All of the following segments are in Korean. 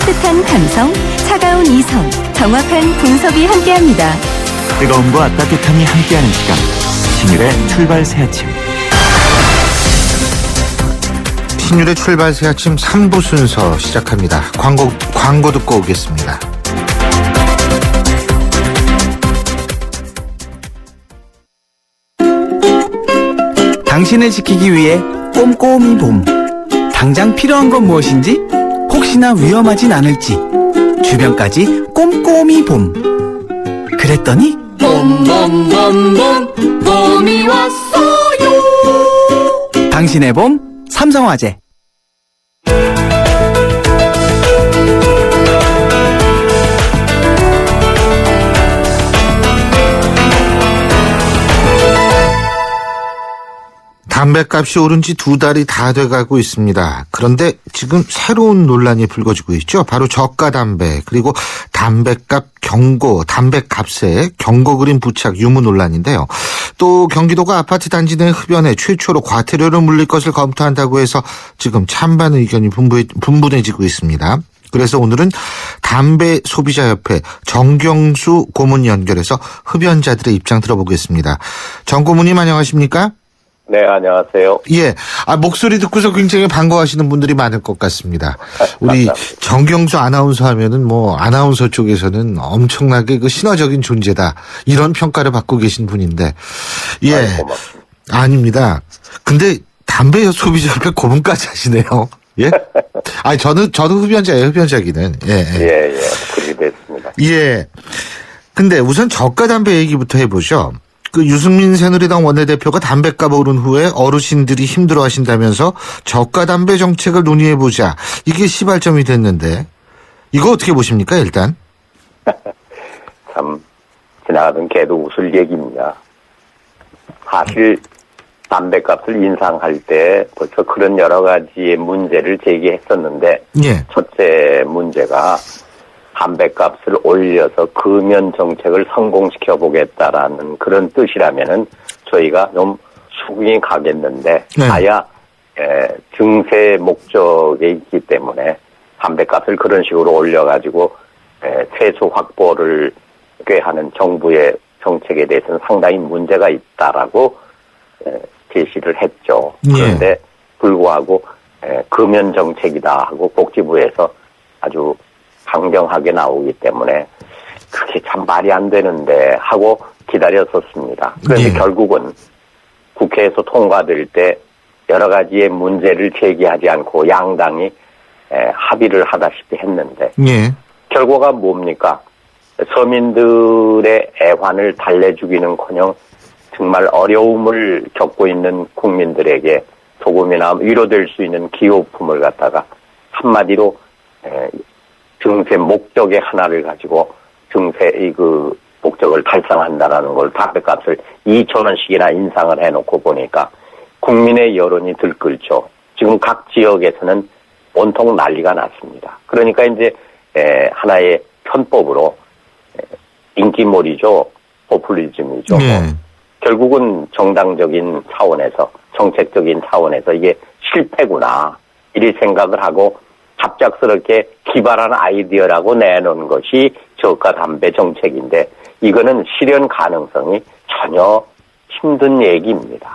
따뜻한 감성, 차가운 이성, 정확한 분석이 함께합니다. 뜨거움과 따뜻함이 함께하는 시간, 신율의 출발 새 아침. 신율의 출발 새 아침 3부 순서 시작합니다. 광고 듣고 오겠습니다. 당신을 지키기 위해 꼼꼼히 봄. 당장 필요한 건 무엇인지, 혹시나 위험하진 않을지, 주변까지 꼼꼼히 봄. 그랬더니 봄봄봄봄 봄이 왔어요. 당신의 봄 삼성화재. 담배값이 오른 지 2달이 다 돼가고 있습니다. 그런데 지금 새로운 논란이 불거지고 있죠. 바로 저가 담배, 그리고 담배값 경고, 담배값에 경고 그림 부착 유무 논란인데요. 또 경기도가 아파트 단지 내 흡연에 최초로 과태료를 물릴 것을 검토한다고 해서 지금 찬반 의견이 분분해지고 있습니다. 그래서 오늘은 담배소비자협회 정경수 고문 연결해서 흡연자들의 입장 들어보겠습니다. 정 고문님 안녕하십니까? 네, 안녕하세요. 예. 목소리 듣고서 굉장히 반가워하시는 분들이 많을 것 같습니다. 우리 정경수 아나운서 하면은 아나운서 쪽에서는 엄청나게 그 신화적인 존재다. 이런 평가를 받고 계신 분인데. 예. 고맙습니다. 아닙니다. 근데 담배 소비자협회 고문까지 하시네요. 예? 저도 흡연자예요, 흡연자기는. 예, 그렇게 됐습니다. 예. 근데 우선 저가 담배 얘기부터 해보죠. 그 유승민 새누리당 원내대표가 담배값 오른 후에 어르신들이 힘들어하신다면서 저가 담배 정책을 논의해보자. 이게 시발점이 됐는데 이거 어떻게 보십니까 일단? 참 지나가던 개도 웃을 얘기입니다. 사실 담배값을 인상할 때 벌써 그런 여러 가지의 문제를 제기했었는데 예. 첫째 문제가 담배값을 올려서 금연 정책을 성공시켜 보겠다라는 그런 뜻이라면은 저희가 좀 수긍이 가겠는데 네. 아야 증세 목적에 있기 때문에 담배값을 그런 식으로 올려가지고 세수 확보를 꾀하는 정부의 정책에 대해서는 상당히 문제가 있다라고 제시를 했죠. 그런데 불구하고 금연 정책이다 하고 복지부에서 아주 강경하게 나오기 때문에 그게 참 말이 안 되는데 하고 기다렸었습니다. 그런데 결국은 국회에서 통과될 때 여러 가지의 문제를 제기하지 않고 양당이 합의를 하다시피 했는데 결과가 뭡니까? 서민들의 애환을 달래주기는커녕 정말 어려움을 겪고 있는 국민들에게 조금이나 위로될 수 있는 기호품을 갖다가 한마디로 증세 목적의 하나를 가지고 증세의 그 목적을 달성한다라는 걸 담배값을 2,000원씩이나 인상을 해놓고 보니까 국민의 여론이 들끓죠. 지금 각 지역에서는 온통 난리가 났습니다. 그러니까 이제 하나의 편법으로 인기몰이죠. 포퓰리즘이죠. 결국은 정당적인 차원에서 정책적인 차원에서 이게 실패구나 이리 생각을 하고 갑작스럽게 기발한 아이디어라고 내놓은 것이 저가 담배 정책인데 이거는 실현 가능성이 전혀 힘든 얘기입니다.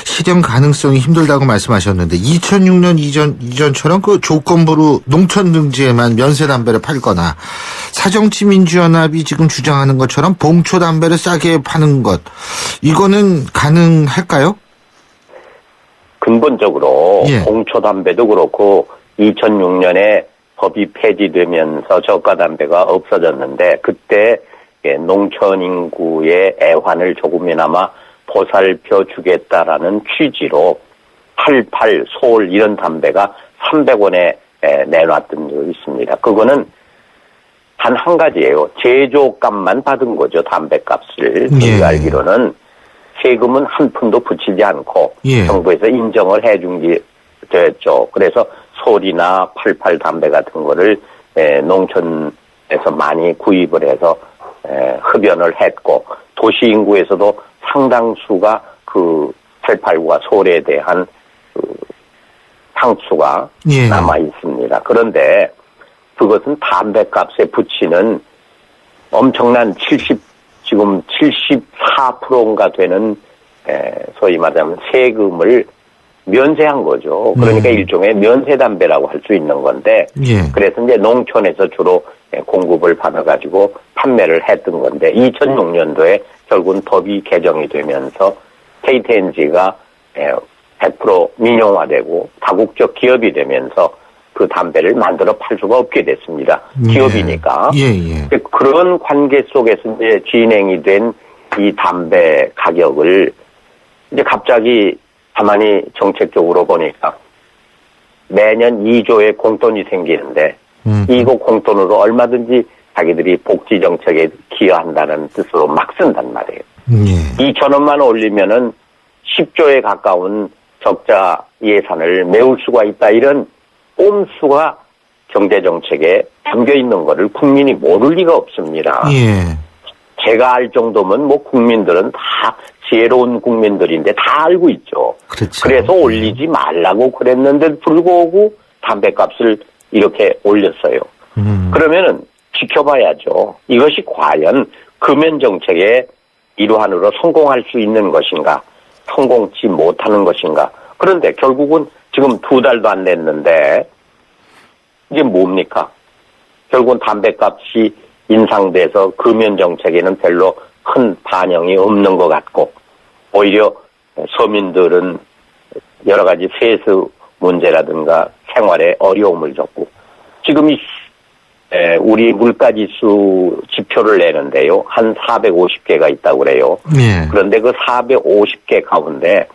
실현 가능성이 힘들다고 말씀하셨는데 2006년 이전처럼 그 조건부로 농촌 등지에만 면세 담배를 팔거나 사정치민주연합이 지금 주장하는 것처럼 봉초 담배를 싸게 파는 것 이거는 가능할까요? 근본적으로 봉초 담배도 그렇고 2006년에 법이 폐지되면서 저가 담배가 없어졌는데 그때 농촌 인구의 애환을 조금이나마 보살펴 주겠다라는 취지로 88, 소울 이런 담배가 300원에 내놨던 적이 있습니다. 그거는 단 한 가지예요. 제조값만 받은 거죠. 담배값을. 제가 알기로는 세금은 한 푼도 붙이지 않고 정부에서 인정을 해준 게 됐죠. 그래서 소리나 88 담배 같은 거를 농촌에서 많이 구입을 해서 흡연을 했고 도시 인구에서도 상당수가 그 88과 솔에 대한 그 상수가 남아 있습니다. 그런데 그것은 담배값에 붙이는 엄청난 지금 74%인가 되는 소위 말하면 세금을 면세한 거죠. 그러니까 일종의 면세담배라고 할 수 있는 건데, 예. 그래서 이제 농촌에서 주로 공급을 받아가지고 판매를 했던 건데, 2006년도에 결국은 법이 개정이 되면서 KTNG가 100% 민영화되고 다국적 기업이 되면서 그 담배를 만들어 팔 수가 없게 됐습니다. 기업이니까. 예. 그런 관계 속에서 이제 진행이 된 이 담배 가격을 이제 갑자기 가만히 정책적으로 보니까 매년 2조의 공돈이 생기는데 이거 공돈으로 얼마든지 자기들이 복지 정책에 기여한다는 뜻으로 막 쓴단 말이에요. 예. 2,000원만 올리면은 10조에 가까운 적자 예산을 메울 수가 있다. 이런 꼼수가 경제정책에 담겨 있는 거를 국민이 모를 리가 없습니다. 예. 제가 알 정도면 뭐 국민들은 다 지혜로운 국민들인데 다 알고 있죠. 그렇죠. 그래서 올리지 말라고 그랬는데 불구하고 담배값을 이렇게 올렸어요. 그러면은 지켜봐야죠. 이것이 과연 금연정책의 일환으로 성공할 수 있는 것인가, 성공치 못하는 것인가. 그런데 결국은 지금 2달도 안 됐는데 이게 뭡니까? 결국은 담배값이 인상돼서 금연정책에는 별로 큰 반영이 없는 것 같고, 오히려 서민들은 여러 가지 세수 문제라든가 생활에 어려움을 겪고, 지금 우리 물가지수 지표를 내는데요. 한 450개가 있다고 그래요. 예. 그런데 그 450개 가운데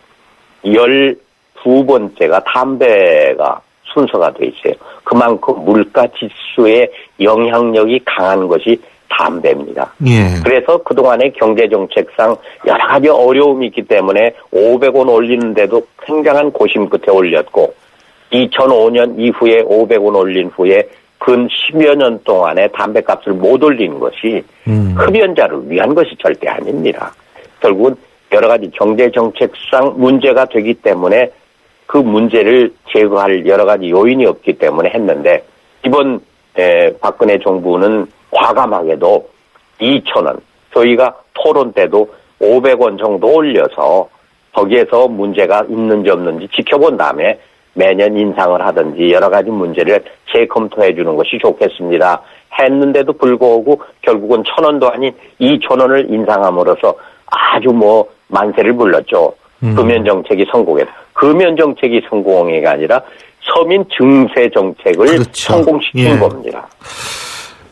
12번째가 담배가 순서가 돼 있어요. 그만큼 물가지수의 영향력이 강한 것이 담배입니다. 예. 그래서 그동안의 경제정책상 여러 가지 어려움이 있기 때문에 500원 올리는데도 굉장한 고심 끝에 올렸고, 2005년 이후에 500원 올린 후에 근 10여 년 동안에 담배값을 못 올린 것이 흡연자를 위한 것이 절대 아닙니다. 결국은 여러 가지 경제정책상 문제가 되기 때문에 그 문제를 제거할 여러 가지 요인이 없기 때문에 했는데, 이번 박근혜 정부는 과감하게도 2,000원, 저희가 토론 때도 500원 정도 올려서 거기에서 문제가 있는지 없는지 지켜본 다음에 매년 인상을 하든지 여러 가지 문제를 재검토해 주는 것이 좋겠습니다. 했는데도 불구하고 결국은 1,000원도 아닌 2,000원을 인상함으로써 아주 뭐 만세를 불렀죠. 금연정책이 성공했다. 금연정책이 성공이 아니라 서민 증세 정책을 그렇죠. 성공시킨 예. 겁니다.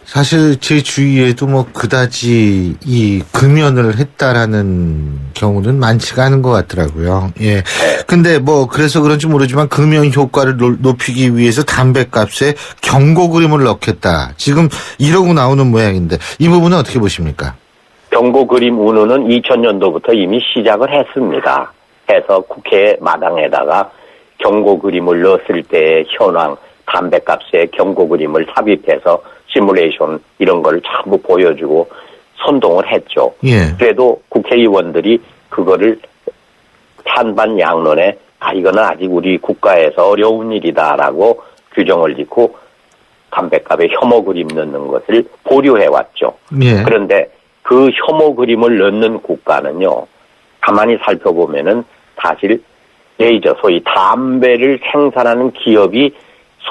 사실 제 주위에도 뭐 그다지 이 금연을 했다라는 경우는 많지가 않은 것 같더라고요. 예. 근데 뭐 그래서 그런지 모르지만 금연 효과를 높이기 위해서 담배값에 경고 그림을 넣겠다. 지금 이러고 나오는 모양인데 이 부분은 어떻게 보십니까? 경고 그림 운운은 2000년도부터 이미 시작을 했습니다. 해서 국회 마당에다가 경고 그림을 넣었을 때의 현황, 담배값에 경고 그림을 삽입해서 시뮬레이션 이런 걸 전부 보여주고 선동을 했죠. 예. 그래도 국회의원들이 그거를 찬반 양론에 이거는 아직 우리 국가에서 어려운 일이다라고 규정을 짓고 담배값에 혐오 그림 넣는 것을 보류해왔죠. 예. 그런데 그 혐오 그림을 넣는 국가는요, 가만히 살펴보면은 사실 레이저, 소위 담배를 생산하는 기업이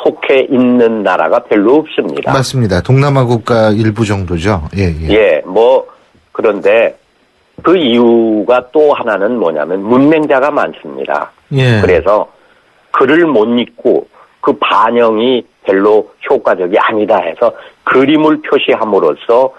속해 있는 나라가 별로 없습니다. 맞습니다. 동남아 국가 일부 정도죠. 예. 예, 그런데 그 이유가 또 하나는 뭐냐면 문맹자가 많습니다. 예. 그래서 글을 못 읽고 그 반영이 별로 효과적이 아니다 해서 그림을 표시함으로써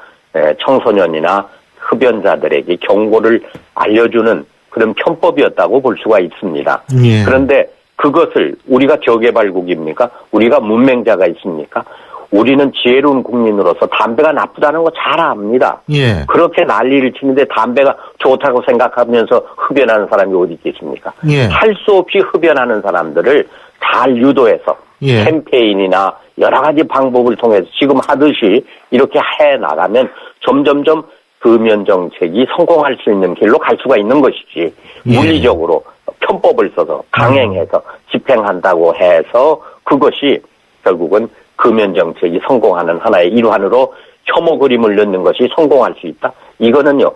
청소년이나 흡연자들에게 경고를 알려주는 그런 편법이었다고 볼 수가 있습니다. 예. 그런데 그것을 우리가 저개발국입니까? 우리가 문맹자가 있습니까? 우리는 지혜로운 국민으로서 담배가 나쁘다는 거 잘 압니다. 예. 그렇게 난리를 치는데 담배가 좋다고 생각하면서 흡연하는 사람이 어디 있겠습니까? 예. 할 수 없이 흡연하는 사람들을 잘 유도해서 예. 캠페인이나 여러 가지 방법을 통해서 지금 하듯이 이렇게 해 나가면 점점점 금연 정책이 성공할 수 있는 길로 갈 수가 있는 것이지, 예. 물리적으로 편법을 써서 강행해서 집행한다고 해서 그것이 결국은 금연 정책이 성공하는 하나의 일환으로 혐오 그림을 넣는 것이 성공할 수 있다. 이거는요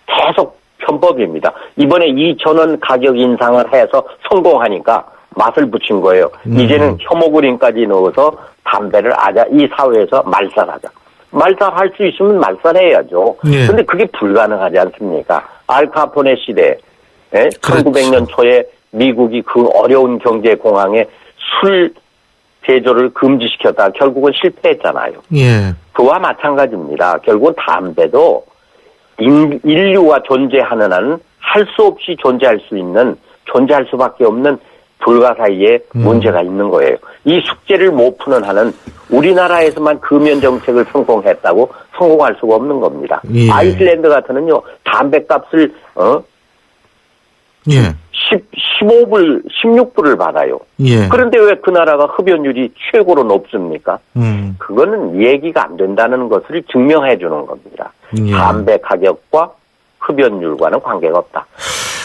계속 편법입니다. 이번에 2,000원 가격 인상을 해서 성공하니까 맛을 붙인 거예요. 이제는 혐오 그림까지 넣어서 담배를 이 사회에서 말살하자. 말살할 수 있으면 말살해야죠. 예. 근데 그게 불가능하지 않습니까? 알카포네 시대, 그렇죠. 1900년 초에 미국이 그 어려운 경제 공황에 술 제조를 금지시켰다. 결국은 실패했잖아요. 예. 그와 마찬가지입니다. 결국은 담배도 인류가 존재하는 한은 할 수 없이 존재할 수밖에 없는 불가사의의 문제가 있는 거예요. 이 숙제를 못 푸는 한은 우리나라에서만 금연 정책을 성공할 수가 없는 겁니다. 예. 아이슬란드 같은은요, 담배값을, 15불, 16불을 받아요. 예. 그런데 왜 그 나라가 흡연율이 최고로 높습니까? 음. 그거는 얘기가 안 된다는 것을 증명해 주는 겁니다. 예. 담배 가격과 흡연율과는 관계가 없다.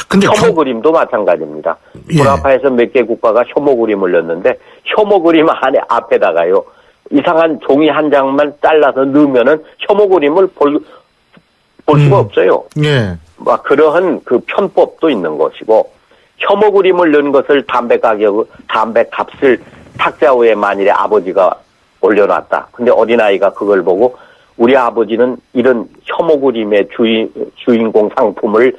근데 혐오 그림도 마찬가지입니다. 예. 불화파에서 몇 개 국가가 혐오 그림을 넣는데 혐오 그림 앞에다가요. 이상한 종이 한 장만 잘라서 넣으면은 혐오 그림을 볼 수가 없어요. 예. 막 그러한 그 편법도 있는 것이고 혐오 그림을 넣은 것을 담배 값을 탁자 위에 만일에 아버지가 올려놨다. 근데 어린아이가 그걸 보고 우리 아버지는 이런 혐오 그림의 주인공 상품을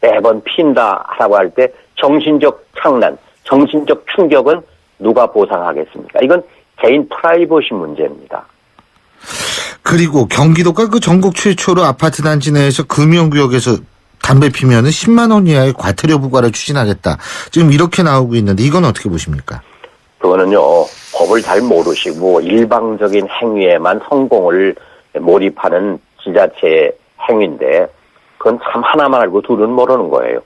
매번 핀다라고 할 때 정신적 창난, 정신적 충격은 누가 보상하겠습니까? 이건 개인 프라이버시 문제입니다. 그리고 경기도가 그 전국 최초로 아파트 단지 내에서 금연구역에서 담배 피면은 10만 원 이하의 과태료 부과를 추진하겠다. 지금 이렇게 나오고 있는데 이건 어떻게 보십니까? 그거는요, 법을 잘 모르시고 일방적인 행위에만 성공을 몰입하는 지자체의 행위인데 그건 참 하나만 알고 둘은 모르는 거예요.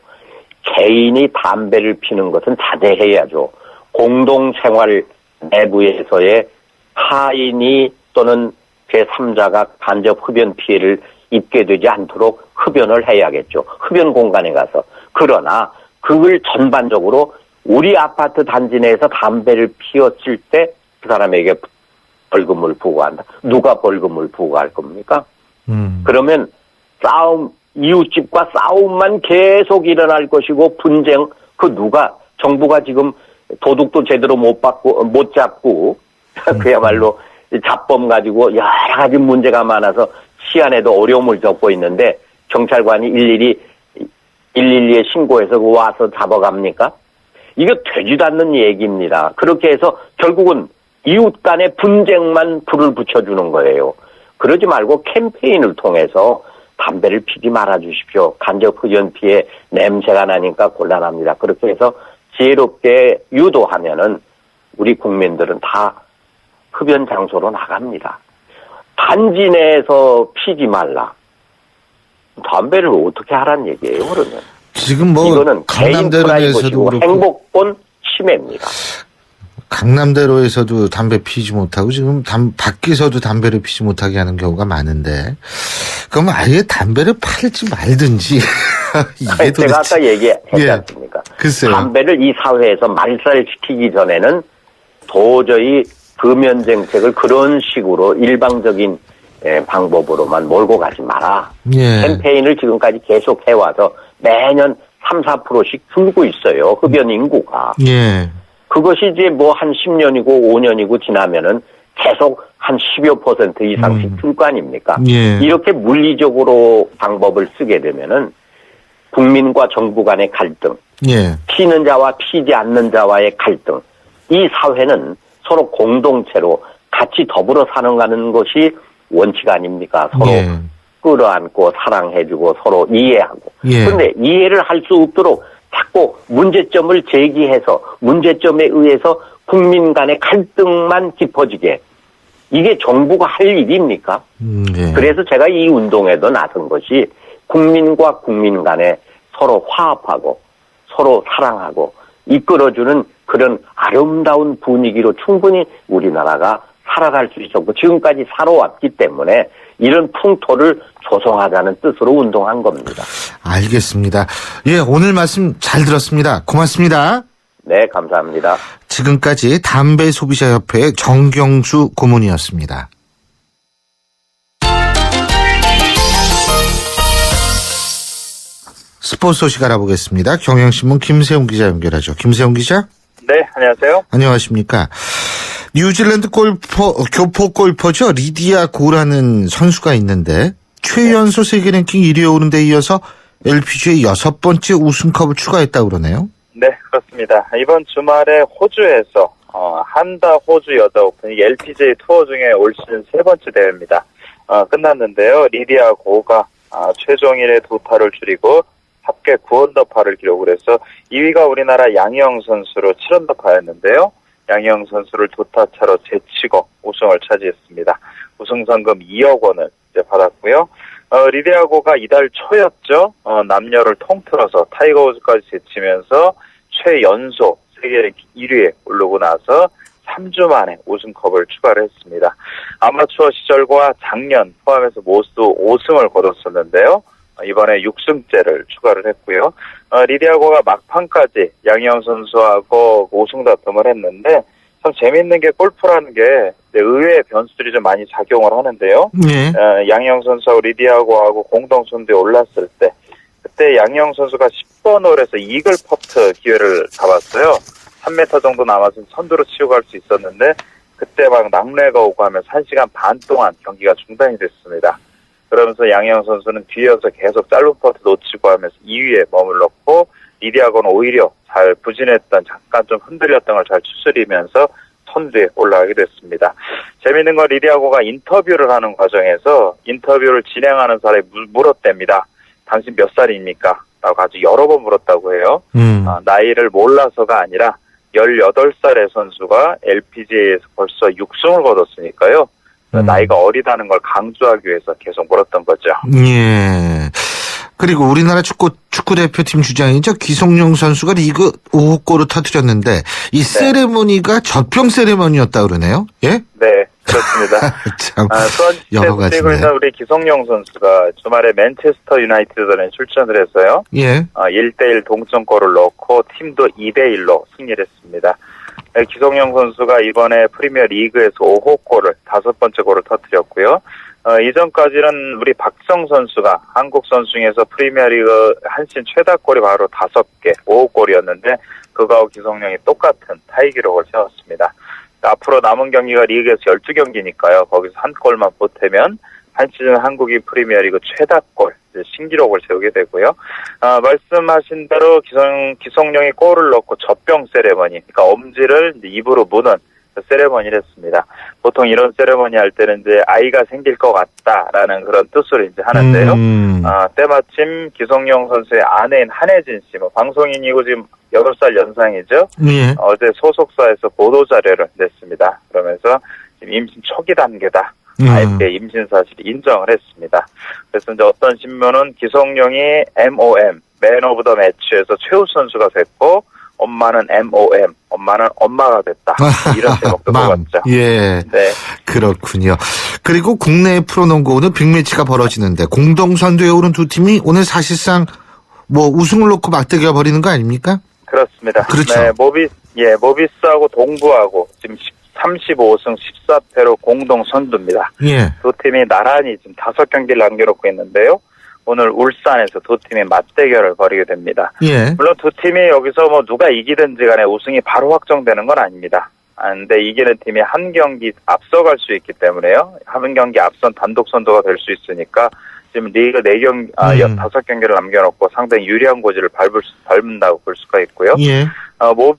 개인이 담배를 피는 것은 자제해야죠. 공동생활 내부에서의 타인이 또는 제3자가 간접 흡연 피해를 입게 되지 않도록 흡연을 해야겠죠. 흡연 공간에 가서. 그러나 그걸 전반적으로 우리 아파트 단지 내에서 담배를 피웠을 때 그 사람에게 벌금을 부과한다. 누가 벌금을 부과할 겁니까? 그러면 이웃집과 싸움만 계속 일어날 것이고 분쟁, 정부가 지금 도둑도 제대로 못 잡고 그야말로 잡범 가지고 여러 가지 문제가 많아서 시안에도 어려움을 겪고 있는데 경찰관이 일일이 112에 신고해서 와서 잡아갑니까? 이거 되지도 않는 얘기입니다. 그렇게 해서 결국은 이웃 간의 분쟁만 불을 붙여주는 거예요. 그러지 말고 캠페인을 통해서 담배를 피지 말아 주십시오. 간접 흡연 피해 냄새가 나니까 곤란합니다. 그렇게 해서 지혜롭게 유도하면은 우리 국민들은 다 흡연 장소로 나갑니다. 단지 내에서 피지 말라. 담배를 어떻게 하란 얘기예요, 그러면? 지금 뭐 이거는 개인 강남대로에서도 프라이버시고 그렇고 행복권 침해입니다. 강남대로에서도 담배 피지 못하고 지금 밖에서도 담배를 피지 못하게 하는 경우가 많은데 그러면 아예 담배를 팔지 말든지 이게 제가 아까 얘기했지 예. 않습니까? 글쎄요. 담배를 이 사회에서 말살시키기 전에는 도저히 금연 정책을 그런 식으로 일방적인 방법으로만 몰고 가지 마라. 예. 캠페인을 지금까지 계속 해와서 매년 3, 4%씩 줄고 있어요. 흡연 인구가. 예. 그것이 이제 뭐 한 10년이고 5년이고 지나면은 계속 한 10여 % 이상씩 줄 거 아닙니까? 예. 이렇게 물리적으로 방법을 쓰게 되면은 국민과 정부 간의 갈등, 예. 피는 자와 피지 않는 자와의 갈등, 이 사회는 서로 공동체로 같이 더불어 사는 것이 원칙 아닙니까? 서로 예. 끌어안고 사랑해주고 서로 이해하고. 예. 그런데 이해를 할 수 없도록 자꾸 문제점을 제기해서 문제점에 의해서 국민 간의 갈등만 깊어지게. 이게 정부가 할 일입니까? 예. 그래서 제가 이 운동에도 나선 것이 국민과 국민 간에 서로 화합하고 서로 사랑하고 이끌어주는 그런 아름다운 분위기로 충분히 우리나라가 살아갈 수 있었고 지금까지 살아왔기 때문에 이런 풍토를 조성하자는 뜻으로 운동한 겁니다. 알겠습니다. 예, 오늘 말씀 잘 들었습니다. 고맙습니다. 네, 감사합니다. 지금까지 담배소비자협회의 정경수 고문이었습니다. 스포츠 소식 알아보겠습니다. 경향신문 김세훈 기자 연결하죠. 김세훈 기자? 네, 안녕하세요. 안녕하십니까. 뉴질랜드 교포 골퍼죠. 리디아 고라는 선수가 있는데 최연소 세계 랭킹 1위에 오른 데 이어서 LPGA 6번째 우승컵을 추가했다고 그러네요. 네, 그렇습니다. 이번 주말에 호주에서 한다 호주 여자 오픈, 이게 LPGA 투어 중에 올 시즌 3번째 대회입니다. 끝났는데요. 리디아 고가 최종 1에 2타를 줄이고 합계 9언더파를 기록을 해서 2위가 우리나라 양희영 선수로 7언더파였는데요. 양희영 선수를 2타 차로 제치고 우승을 차지했습니다. 우승 상금 2억 원을 이제 받았고요. 리디아고가 이달 초였죠. 남녀를 통틀어서 타이거 우즈까지 제치면서 최연소 세계 랭킹 1위에 오르고 나서 3주 만에 우승컵을 추가를 했습니다. 아마추어 시절과 작년 포함해서 모두 5승을 거뒀었는데요. 이번에 6승째를 추가를 했고요. 리디아고가 막판까지 양희영 선수하고 우승 다툼을 했는데 참 재미있는 게 골프라는 게 의외의 변수들이 좀 많이 작용을 하는데요. 네. 양희영 선수하고 리디아고하고 공동 선두에 올랐을 때 그때 양희영 선수가 10번 홀에서 이글 퍼트 기회를 잡았어요. 3m 정도 남아서 선두로 치고 갈 수 있었는데 그때 막 낙뢰가 오고 하면서 1시간 반 동안 경기가 중단이 됐습니다. 그러면서 양희영 선수는 뒤에서 계속 짧은 퍼트 놓치고 하면서 2위에 머물렀고 리디아고는 오히려 잘 부진했던 잠깐 좀 흔들렸던 걸 잘 추스리면서 선두에 올라가게 됐습니다. 재미있는 건 리디아고가 인터뷰를 하는 과정에서 인터뷰를 진행하는 사람이 물었답니다. 당신 몇 살입니까? 라고 아주 여러 번 물었다고 해요. 나이를 몰라서가 아니라 18살의 선수가 LPGA에서 벌써 6승을 거뒀으니까요. 나이가 어리다는 걸 강조하기 위해서 계속 물었던 거죠. 예. 그리고 우리나라 축구대표팀 주장이죠. 기성용 선수가 리그 5호 골을 터뜨렸는데 이 세레모니가 젖병 세레모니였다 그러네요. 예? 네, 그렇습니다. 참 여러 가지. 우리 기성용 선수가 주말에 맨체스터 유나이티드전에 출전을 해서요. 예. 1대1 동점골을 넣고 팀도 2대1로 승리를 했습니다. 기성용 선수가 이번에 프리미어 리그에서 5호 골을 5번째 골을 터뜨렸고요. 이전까지는 우리 박성 선수가 한국 선수 중에서 프리미어 리그 한신 최다골이 바로 5개, 5호 골이었는데 그거하고 기성용이 똑같은 타이 기록을 세웠습니다. 앞으로 남은 경기가 리그에서 12경기니까요. 거기서 한 골만 보태면 한 시즌 한국인 프리미어리그 최다골 신기록을 세우게 되고요. 말씀하신 대로 기성용이 골을 넣고 젖병 세레머니, 그러니까 엄지를 이제 입으로 무는 세레머니를 했습니다. 보통 이런 세레머니 할 때는 이제 아이가 생길 것 같다라는 그런 뜻으로 이제 하는데요. 때마침 기성용 선수의 아내인 한혜진 씨, 방송인이고 지금 8살 연상이죠. 예. 어제 소속사에서 보도 자료를 냈습니다. 그러면서 지금 임신 초기 단계다. 아이의 임신 사실을 인정을 했습니다. 그래서 이제 어떤 신문은 기성용이 MOM, 맨 오브 더 매치에서 최우 선수가 됐고, 엄마는 MOM, 엄마는 엄마가 됐다. 이런 제목도 뽑았죠. 예. 네. 그렇군요. 그리고 국내 프로농구 오늘 빅매치가 벌어지는데 공동 선두에 오른 두 팀이 오늘 사실상 우승을 놓고 맞대결 벌이는 거 아닙니까? 그렇습니다. 그렇죠. 네, 모비스하고 동부하고 지금 35승 14패로 공동 선두입니다. 예. 두 팀이 나란히 지금 5경기를 남겨놓고 있는데요. 오늘 울산에서 두 팀이 맞대결을 벌이게 됩니다. 예. 물론 두 팀이 여기서 누가 이기든지 간에 우승이 바로 확정되는 건 아닙니다. 근데 이기는 팀이 한 경기 앞서갈 수 있기 때문에요. 한 경기 앞선 단독 선두가 될 수 있으니까 지금 리그 5경기를 남겨놓고 상당히 유리한 고지를 밟는다고 볼 수가 있고요. 예.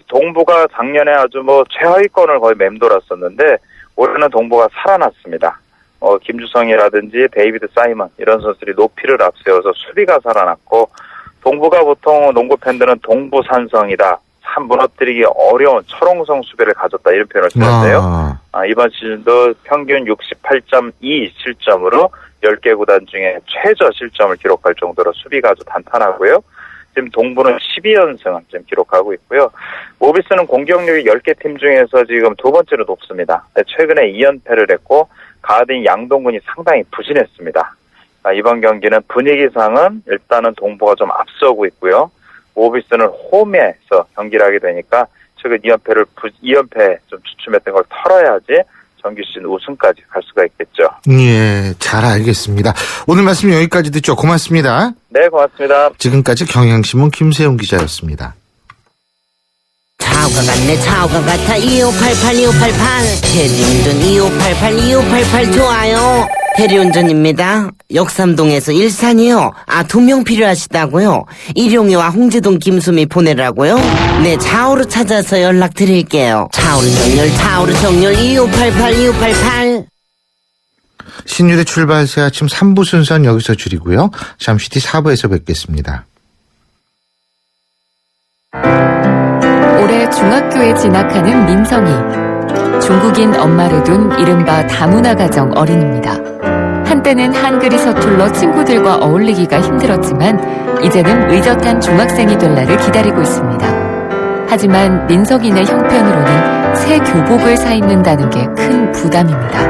동부가 작년에 아주 최하위권을 거의 맴돌았었는데 올해는 동부가 살아났습니다. 김주성이라든지 데이비드 사이먼 이런 선수들이 높이를 앞세워서 수비가 살아났고 동부가 보통 농구 팬들은 동부 산성이다. 참 무너뜨리기 어려운 철옹성 수비를 가졌다 이런 표현을 쓰는데요. 이번 시즌도 평균 68.2 실점으로 10개 구단 중에 최저 실점을 기록할 정도로 수비가 아주 단단하고요. 지금 동부는 12연승을 지금 기록하고 있고요. 모비스는 공격력이 10개 팀 중에서 지금 두 번째로 높습니다. 최근에 2연패를 했고 가드인 양동근이 상당히 부진했습니다. 이번 경기는 분위기상은 일단은 동부가 좀 앞서고 있고요. 모비스는 홈에서 경기를 하게 되니까 최근 2연패 좀 주춤했던 걸 털어야지 정규 시즌 우승까지 갈 수가 있겠죠. 예, 잘 알겠습니다. 오늘 말씀 여기까지 듣죠. 고맙습니다. 네, 고맙습니다. 지금까지 경향신문 김세용 기자였습니다. 차오가 같네 차오가 같아 2588 2588 대리운전 2588 2588 좋아요. 대리운전입니다. 역삼동에서 일산이요. 2명 필요하시다고요? 일용이와 홍제동 김수미 보내라고요? 네, 차오로 찾아서 연락드릴게요. 차오로 정렬 2588 2588. 신율의 출발 새 아침 3부 순서는 여기서 줄이고요. 잠시 뒤 4부에서 뵙겠습니다. 올해 중학교에 진학하는 민성이. 중국인 엄마를 둔 이른바 다문화 가정 어린입니다. 한때는 한글이 서툴러 친구들과 어울리기가 힘들었지만 이제는 의젓한 중학생이 될 날을 기다리고 있습니다. 하지만 민석이네 형편으로는 새 교복을 사 입는다는 게 큰 부담입니다.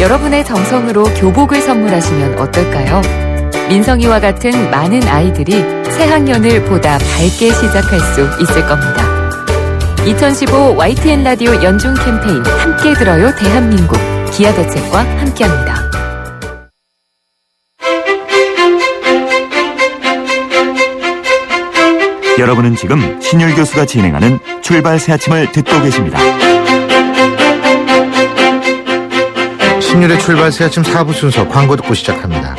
여러분의 정성으로 교복을 선물하시면 어떨까요? 민성이와 같은 많은 아이들이 새 학년을 보다 밝게 시작할 수 있을 겁니다. 2015 YTN 라디오 연중 캠페인 함께 들어요 대한민국 기아대책과 함께합니다. 여러분은 지금 신율 교수가 진행하는 출발 새 아침을 듣고 계십니다. 신율의 출발 새 아침 4부 순서 광고 듣고 시작합니다.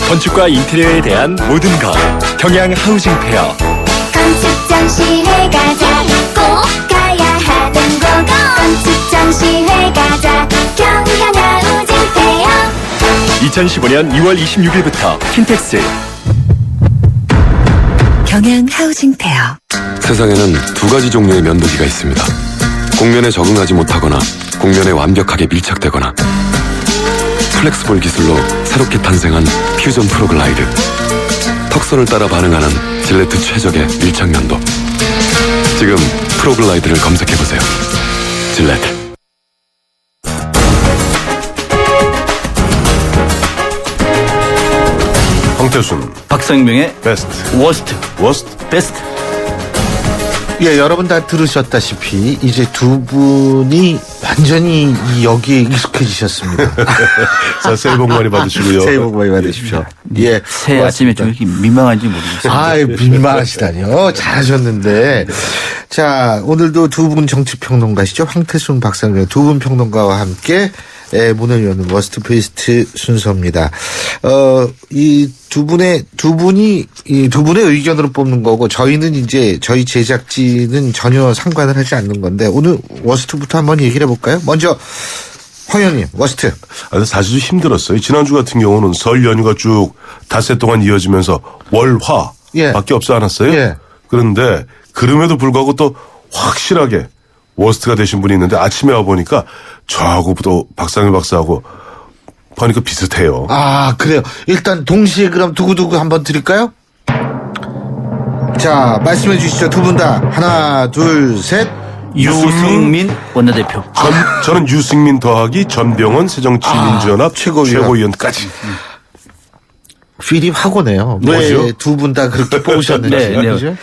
건축과 인테리어에 대한 모든 것 경양 하우징 페어. 건축 전시회 가자 꼭 가야 하던 곳 건축 전시회 가자 경양 하우징 페어 2015년 2월 26일부터 킨텍스. 경양 하우징 페어. 세상에는 두 가지 종류의 면도기가 있습니다. 곡면에 적응하지 못하거나 곡면에 완벽하게 밀착되거나 플렉스볼 기술로 새롭게 탄생한 퓨전 프로글라이드. 턱선을 따라 반응하는 질레트 최적의 밀착 면도. 지금 프로글라이드를 검색해보세요. 질레트. 황태순, 박성명의 베스트, 워스트, 베스트. 예, 여러분 다 들으셨다시피 이제 두 분이 완전히 여기에 익숙해지셨습니다. 자, 새해 복 많이 받으시고요. 새해 복 많이 받으십시오. 예, 새해 아침에 좀 이렇게 민망한지 모르겠어요. 아, 민망하시다니요. 잘하셨는데. 자, 오늘도 두 분 정치평론가시죠. 황태순, 박상현 두 분 평론가와 함께 문을 여는 워스트 베스트 순서입니다. 이 두 분의 의견으로 뽑는 거고 저희는 이제 저희 제작진은 전혀 상관을 하지 않는 건데 오늘 워스트부터 한번 얘기를 해볼까요? 먼저 황 의원님 워스트. 사실 좀 힘들었어요. 지난주 같은 경우는 설 연휴가 쭉 닷새 동안 이어지면서 월화 밖에 없지 않았어요? 예. 그런데 그럼에도 불구하고 또 확실하게 워스트가 되신 분이 있는데 아침에 와보니까 저하고 또 박상일 박사하고 보니까 비슷해요. 아, 그래요. 일단 동시에 그럼 두고두고 한번 드릴까요? 자, 말씀해 주시죠. 두 분 다. 하나, 둘, 셋. 유승민 원내대표. 저는 유승민 더하기 전병헌 새정치민주연합 최고위원까지. 필이 확오네요. 왜 두 분 다 그렇게 뽑으셨는지. 네. 그죠?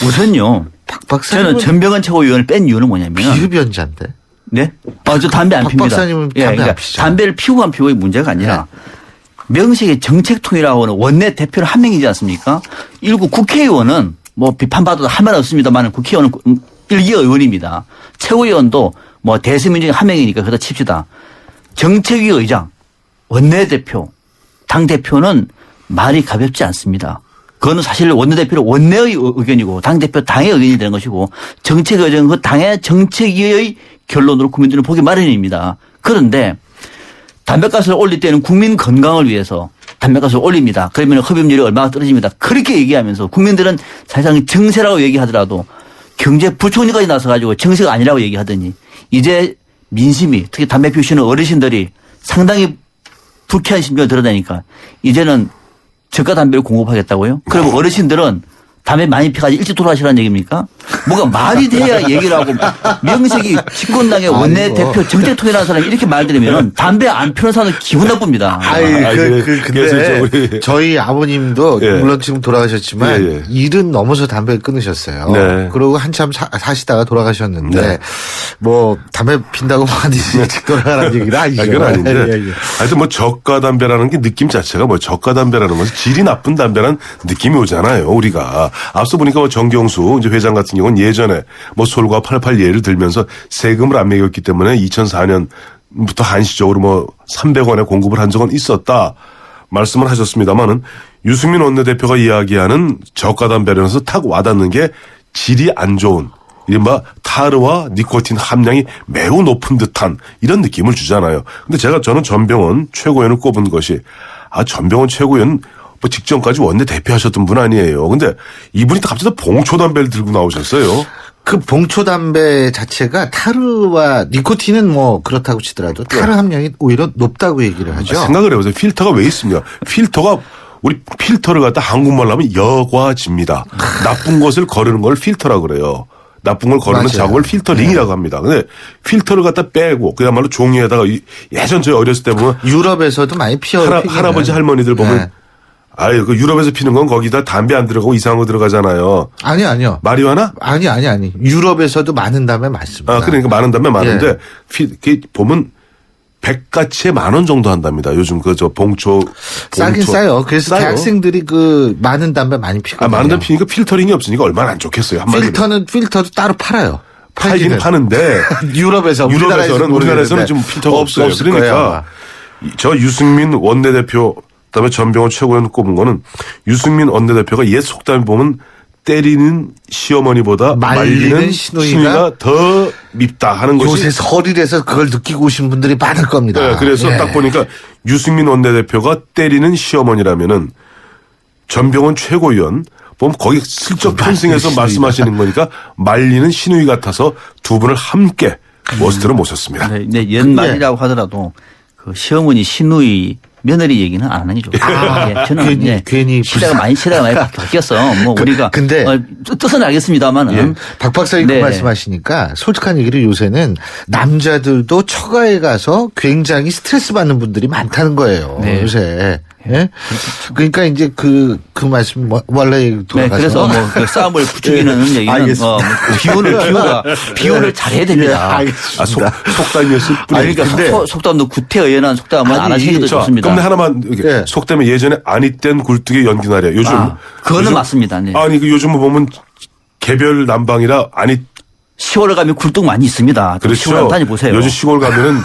우선요. 박 박사님은 저는 전병헌 최고위원을 뺀 이유는 뭐냐면 비흡연자인데. 네? 저 담배 안 박 핍니다. 박사님은 예, 담배 그러니까 안 피시죠? 담배를 피우고 안 피우고의 문제가 아니라 명색의 정책통이라고 하는 원내 대표는 한 명이지 않습니까? 일부 국회의원은 뭐 비판받아도 할 말 없습니다만 국회의원은 일개 의원입니다. 최고위원도 뭐 대세민 중에 한 명이니까 그러다 칩시다. 정책위 의장, 원내대표, 당대표는 말이 가볍지 않습니다. 그거는 사실 원내대표는 원내의 의견이고 당대표 당의 의견이 되는 것이고 정책 의견은 그 당의 정책위의 결론으로 국민들은 보기 마련입니다. 그런데 담배값을 올릴 때는 국민 건강을 위해서 담배값을 올립니다. 그러면 흡연율이 얼마나 떨어집니다. 그렇게 얘기하면서 국민들은 사실상 정세라고 얘기하더라도 경제부총리까지 나서가지고 정세가 아니라고 얘기하더니 이제 민심이 특히 담배 피우시는 어르신들이 상당히 불쾌한 심정을 드러내니까 이제는 저가 담배를 공급하겠다고요. 그리고 어르신들은 담배 많이 피가지고 일찍 돌아가시라는 얘기입니까? 뭐가 말이 돼야 얘기를 하고 명색이 집권당의 원내대표 정책통이라는 사람이 이렇게 말들으면 담배 안 피우는 사람은 기분 나쁩니다. 근데 저희 아버님도 예. 물론 지금 돌아가셨지만 예, 예. 일은 넘어서 담배를 끊으셨어요. 네. 그리고 한참 사시다가 돌아가셨는데 네. 뭐 담배 핀다고 많이 일찍 돌아가라는 얘기는 아니죠. 그건 아닌데. 예, 예. 하여튼 뭐 저가 담배라는 게 느낌 자체가 뭐 저가 담배라는 것은 질이 나쁜 담배라는 느낌이 오잖아요. 우리가 앞서 보니까 뭐 정경수 이제 회장 같은 경우는 예전에 뭐 솔과 88 예를 들면서 세금을 안 매겼기 때문에 2004년부터 한시적으로 뭐 300원에 공급을 한 적은 있었다 말씀을 하셨습니다만은 유승민 원내대표가 이야기하는 저가 담배라면서 탁 와닿는 게 질이 안 좋은 이른바 타르와 니코틴 함량이 매우 높은 듯한 이런 느낌을 주잖아요. 근데 저는 전병헌 최고위원을 꼽은 것이 전병헌 최고위원 뭐 직전까지 원내대표 하셨던 분 아니에요. 근데 이분이 갑자기 봉초 담배를 들고 나오셨어요. 그 봉초 담배 자체가 타르와 니코틴은 뭐 그렇다고 치더라도 타르 함량이 오히려 높다고 얘기를 하죠. 생각을 해보세요. 필터가 왜 있습니까? 필터가 우리 필터를 갖다 한국말로 하면 여과지입니다. 나쁜 것을 거르는 걸 필터라고 그래요. 나쁜 걸 거르는 맞아요. 작업을 필터링이라고 합니다. 근데 필터를 갖다 빼고 그야말로 종이에다가 예전 저희 어렸을 때 보면 유럽에서도 많이 피어요. 할아버지 할머니들 보면 네. 아유 그 유럽에서 피는 건 거기다 담배 안 들어가고 이상한 거 들어가잖아요. 아니요. 마리화나? 아니. 유럽에서도 많은 담배 많습니다. 그러니까 많은 담배 많은데 보면 100가치에 10,000원 정도 한답니다. 요즘 그 저 봉초 싸긴 싸요. 그래서 싸요. 대학생들이 그 많은 담배 많이 피거든요. 많은 담배 피니까 필터링이 없으니까 얼마나 안 좋겠어요. 한마디로. 필터도 따로 팔아요. 팔기는 파는데 유럽에서는 우리나라에서는 좀 필터가 없어요. 그러니까 저 유승민 원내대표 그다음에 전병헌 최고위원 꼽은 거는 유승민 원내대표가 옛 속담에 보면 때리는 시어머니보다 말리는 시누이가 더 밉다 하는 것이 요새 설일에서 그걸 느끼고 오신 분들이 많을 겁니다. 네, 그래서 딱 보니까 유승민 원내대표가 때리는 시어머니라면은 전병헌 최고위원 보면 거기 슬쩍 편승해서 말씀하시는 거니까 말리는 시누이 같아서 두 분을 함께 워스트로 모셨습니다. 네, 연말이라고 하더라도 그 시어머니 시누이 며느리 얘기는 안 하는 게 좋아요. 저는 괜히 시대가 많이 바뀌었어. 뭐 우리가 근데 뜻은 알겠습니다만은 박 박사님 그 말씀하시니까 솔직한 얘기를 요새는 남자들도 처가에 가서 굉장히 스트레스 받는 분들이 많다는 거예요. 요새. 예? 그러니까 이제 그 말씀 원래 돌아가서 그래서 뭐 그 싸움을 부추기는 얘기는 비유를 잘해야 됩니다. 알겠습니다. 속담이었을 뿐이에요. 그러니까 속담도 구태의연한 속담은 안 하시는 게 좋습니다. 그럼 하나만 속담에 예전에 아니땐 굴뚝에 연기나래. 요즘 그거는 맞습니다. 네. 아니 그 요즘 보면 개별 난방이라 10월 가면 굴뚝 많이 있습니다. 그렇죠. 시골 다녀보세요. 요즘 시골 가면은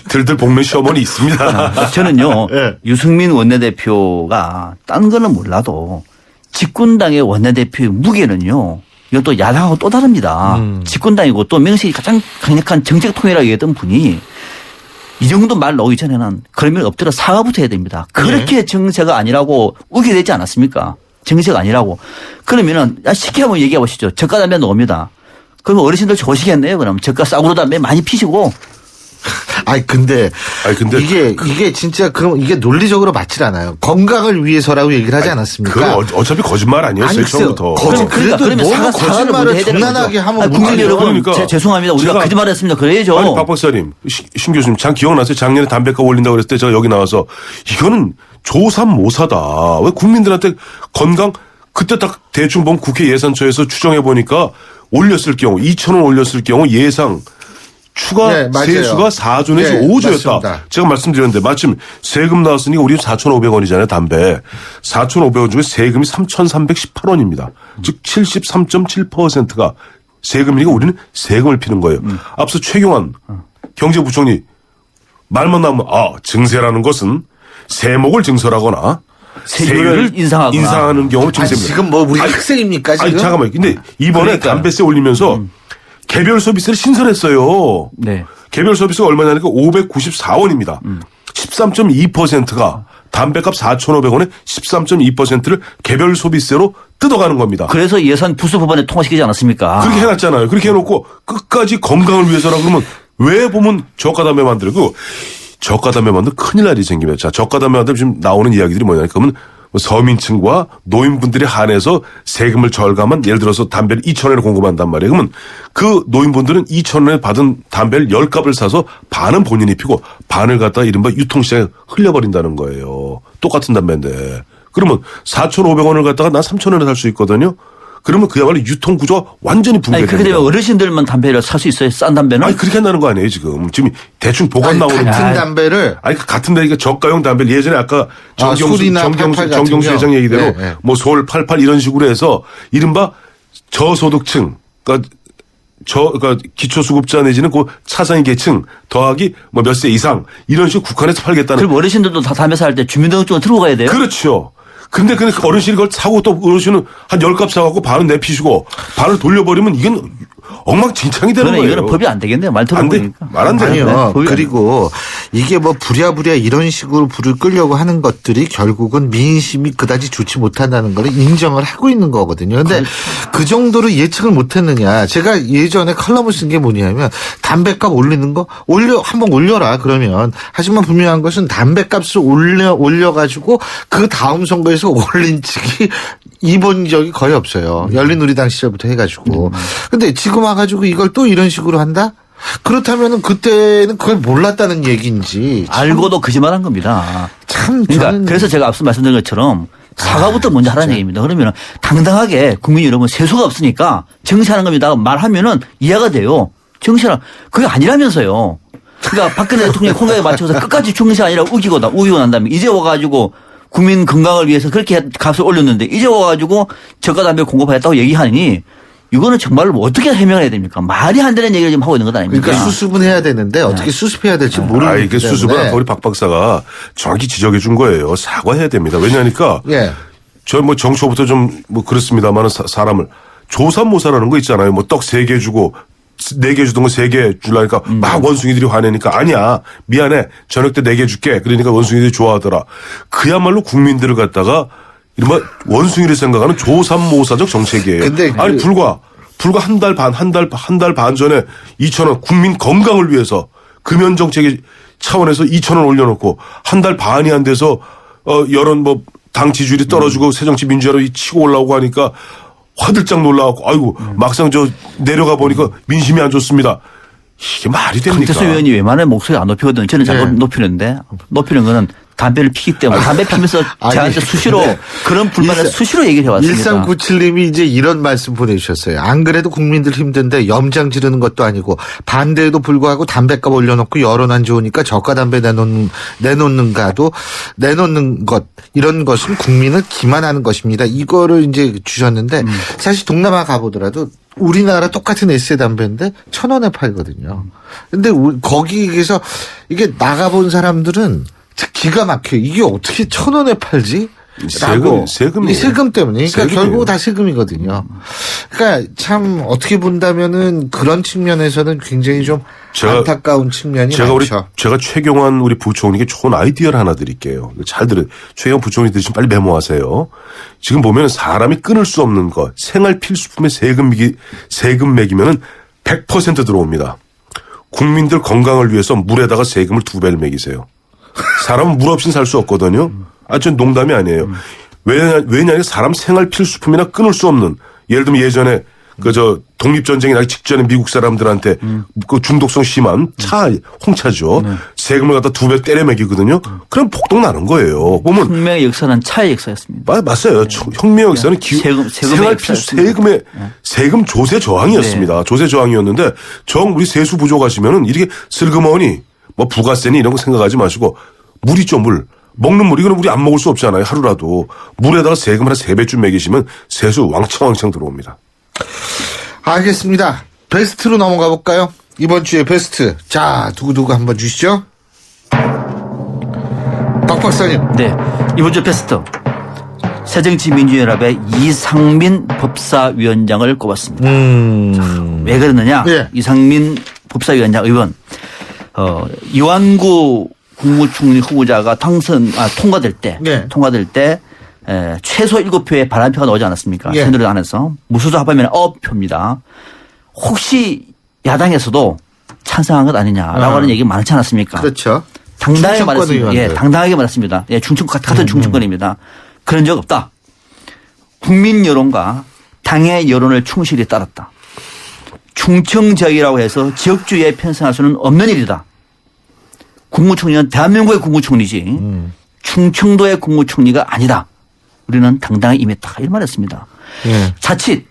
들들 볶는 시어머니 있습니다. 저는요, 유승민 원내대표가 딴 거는 몰라도 집권당의 원내대표의 무게는요, 이것도 야당하고 또 다릅니다. 집권당이고 또 명색이 가장 강력한 정책통이라고 얘기했던 분이 이 정도 말 나오기 전에는 그러면 엎드려 사과부터 해야 됩니다. 그렇게 정세가 아니라고 우게 되지 않았습니까? 정세가 아니라고. 그러면은 쉽게 한번 얘기해 보시죠. 저가 담배 나옵니다. 그러면 어르신들 좋으시겠네요. 그럼 저가 싸구려 담배 많이 피시고. 근데 이게 진짜 그럼 이게 논리적으로 맞질 않아요. 건강을 위해서라고 얘기를 하지 않았습니까? 그건 어차피 거짓말 아니었어요. 처음부터. 그러면 너무 거짓말을 장난하게 하면 국민 여러분 그러니까 죄송합니다. 우리가 거짓말했습니다. 그래야죠. 아니 박 박사님, 신 교수님, 참 기억나세요? 작년에 담배값 올린다고 그랬을 때 제가 여기 나와서 이거는 조삼모사다. 왜 국민들한테 건강 그때 딱 대충 보면 국회 예산처에서 추정해 보니까 올렸을 경우 2,000원 올렸을 경우 예상 추가 세수가 4조에서 5조였다. 맞습니다. 제가 말씀드렸는데 마침 세금 나왔으니까 우리 4,500원이잖아요. 담배. 4,500원 중에 세금이 3,318원입니다. 즉 73.7%가 세금이니까 우리는 세금을 피는 거예요. 앞서 최경환 경제부총리 말만 나오면 증세라는 것은 세목을 증설하거나 세율을 인상하는 경우를 증세입니다. 지금 뭐 우리가 학생입니까 지금? 잠깐만요. 근데 이번에 담배세 올리면서 개별 서비스를 신설했어요. 네. 개별 서비스가 얼마냐니까 594원입니다. 13.2%가 담배값 4,500원에 13.2%를 개별 소비세로 뜯어가는 겁니다. 그래서 예산 부수 법안에 통과시키지 않았습니까? 그렇게 해놨잖아요. 그렇게 해놓고 끝까지 건강을 위해서라 그러면 왜 보면 저가 담배 만들고 저가 담배 만들면 큰일 날이 생기면 자 저가 담배 만들면 지금 나오는 이야기들이 뭐냐니까 그러면 서민층과 노인분들이 한해서 세금을 절감한 예를 들어서 담배를 2,000원에 공급한단 말이에요. 그러면 그 노인분들은 2,000원에 받은 담배를 10갑을 사서 반은 본인이 피고 반을 갖다가 이른바 유통시장에 흘려버린다는 거예요. 똑같은 담배인데. 그러면 4,500원을 갖다가 난 3,000원에 살 수 있거든요. 그러면 그야말로 유통구조가 완전히 붕괴됩니다. 그렇게 되면 어르신들만 담배를 살 수 있어요? 싼 담배는? 아니 그렇게 한다는 거 아니에요 지금. 지금 대충 보관 나오는 같은 담배를 같은 데니까 저가용 담배를 예전에 아까 술이나 정경수 같은 회장 얘기대로 네. 뭐 서울 88 이런 식으로 해서 이른바 저소득층 그러니까 기초수급자 내지는 그 차상위 계층 더하기 뭐 몇 세 이상 이런 식으로 국한해서 팔겠다는. 그럼 어르신들도 다 담배 살 때 주민등록증을 들고 가야 돼요? 그렇죠. 근데 그 어르신이 그걸 사고 또 어르신은 한 10갑 사갖고 반은 내피시고 반을 돌려버리면 이건 엉망진창이 되는 거예요. 이거는 법이 안 되겠네요. 말 들어보니까. 말 안 돼요. 아니요. 그리고 이게 뭐 부랴부랴 이런 식으로 불을 끌려고 하는 것들이 결국은 민심이 그다지 좋지 못한다는 걸 인정을 하고 있는 거거든요. 근데 그 정도로 예측을 못했느냐. 제가 예전에 칼럼을 쓴 게 뭐냐면 담배값 올리는 거 한번 올려라 그러면. 하지만 분명한 것은 담배값을 올려가지고 그 다음 선거에서 올린 측이 이번 적이 거의 없어요. 열린우리당 시절부터 해가지고. 근데 지금 와가지고 이걸 또 이런 식으로 한다? 그렇다면은 그때는 그걸 몰랐다는 얘기인지. 알고도 거짓말한 겁니다. 참. 그러니까 그래서 제가 앞서 말씀드린 것처럼 사과부터 먼저 하라는 얘기입니다. 그러면 당당하게 국민 여러분 세수가 없으니까 정치하는 겁니다. 말하면은 이해가 돼요. 정치하라. 그게 아니라면서요. 그러니까 박근혜 대통령이 콩가에 맞춰서 끝까지 정치 아니라 우기고 난 다음에 이제 와가지고 국민 건강을 위해서 그렇게 값을 올렸는데 이제 와가지고 저가 담배 공급하겠다고 얘기하니 이거는 정말로 뭐 어떻게 해명을 해야 됩니까? 말이 안 되는 얘기를 지금 하고 있는 것 아닙니까? 그러니까 수습은 해야 되는데 어떻게 수습해야 될지 모르겠기 이게 때문에. 수습은 우리 박 박사가 정확히 지적해 준 거예요. 사과해야 됩니다. 왜냐하니까 저 뭐 정초부터 좀 뭐 그렇습니다만 사람을 조삼모사라는 거 있잖아요. 뭐 떡 3개 주고 4개 주던 거 3개 주려니까 막 원숭이들이 화내니까 아니야 미안해 저녁 때 4개 줄게 그러니까 원숭이들이 좋아하더라. 그야말로 국민들을 갖다가 이른바 원숭이를 생각하는 조삼모사적 정책이에요. 근데 아니 불과 한 달 반 전에 2,000원 국민 건강을 위해서 금연 정책의 차원에서 2,000원 올려놓고 한 달 반이 안 돼서 여론 뭐 당 지지율이 떨어지고 새정치민주화로 치고 올라오고 하니까 화들짝 놀라갖고 아이고 막상 저 내려가 보니까 민심이 안 좋습니다. 이게 말이 됩니까? 강태수 의원이 웬만하면 목소리 안 높이거든요. 저는 잘 높이는데 높이는 거는 담배를 피기 때문에 담배 피면서 저한테 수시로 그런 불만을 수시로 얘기를 해왔습니다. 1397님이 이제 이런 말씀 보내주셨어요. 안 그래도 국민들 힘든데 염장 지르는 것도 아니고 반대에도 불구하고 담배값 올려놓고 여론 안 좋으니까 저가 담배 내놓는 것 이런 것은 국민을 기만하는 것입니다. 이거를 이제 주셨는데 사실 동남아 가보더라도 우리나라 똑같은 에세 담배인데 1,000원에 팔거든요. 근데 거기에서 이게 나가본 사람들은 기가 막혀요. 이게 어떻게 1,000원에 팔지? 세금 때문에. 그러니까 결국 다 세금이거든요. 그러니까 참 어떻게 본다면은 그런 측면에서는 굉장히 좀 안타까운 측면이 많죠. 제가 최경환 우리 부총리에게 좋은 아이디어를 하나 드릴게요. 잘 들어요. 최경환 부총리 들으시면 빨리 메모하세요. 지금 보면 사람이 끊을 수 없는 것 생활 필수품의 세금 매기면은 100% 들어옵니다. 국민들 건강을 위해서 물에다가 세금을 2배를 매기세요. 사람은 물 없이는 살 수 없거든요. 전 농담이 아니에요. 왜냐하면 사람 생활 필수품이나 끊을 수 없는 예를 들면 예전에 독립전쟁이 나기 직전에 미국 사람들한테 그 중독성 심한 홍차죠. 세금을 갖다 2배 때려 매기거든요. 그럼 폭동 나는 거예요. 보면 혁명의 역사는 차의 역사였습니다. 맞아요. 혁명의 역사는 생활 필수 세금 조세 저항이었습니다. 조세 저항이었는데 우리 세수 부족 하시면은 이렇게 슬그머니 뭐 부가세니 이런 거 생각하지 마시고 물 있죠, 물. 먹는 물, 이거는 우리 안 먹을 수 없잖아요, 하루라도. 물에다가 세금 한 3배쯤 매기시면 세수 왕창 들어옵니다. 알겠습니다. 베스트로 넘어가 볼까요? 이번 주에 베스트. 자, 두고두고 한번 주시죠. 박 박사님. 네. 이번 주 베스트. 새정치민주연합의 이상민 법사위원장을 꼽았습니다. 자, 왜 그러느냐? 이상민 법사위원장 의원. 이완구 국무총리 후보자가 통과될 때 최소 7표의 반란표가 나오지 않았습니까? 새누리당 안에서 무소속 합하면 9표입니다. 혹시 야당에서도 찬성한 것 아니냐라고 하는 얘기가 많지 않았습니까? 그렇죠. 당당하게 말했습니다. 당당하게 말했습니다. 같은 충청권입니다. 그런 적 없다. 국민 여론과 당의 여론을 충실히 따랐다. 충청지역이라고 해서 지역주의에 편승할 수는 없는 일이다. 국무총리는 대한민국의 국무총리지 충청도의 국무총리가 아니다. 우리는 당당히 임했다. 이런 말했습니다. 자칫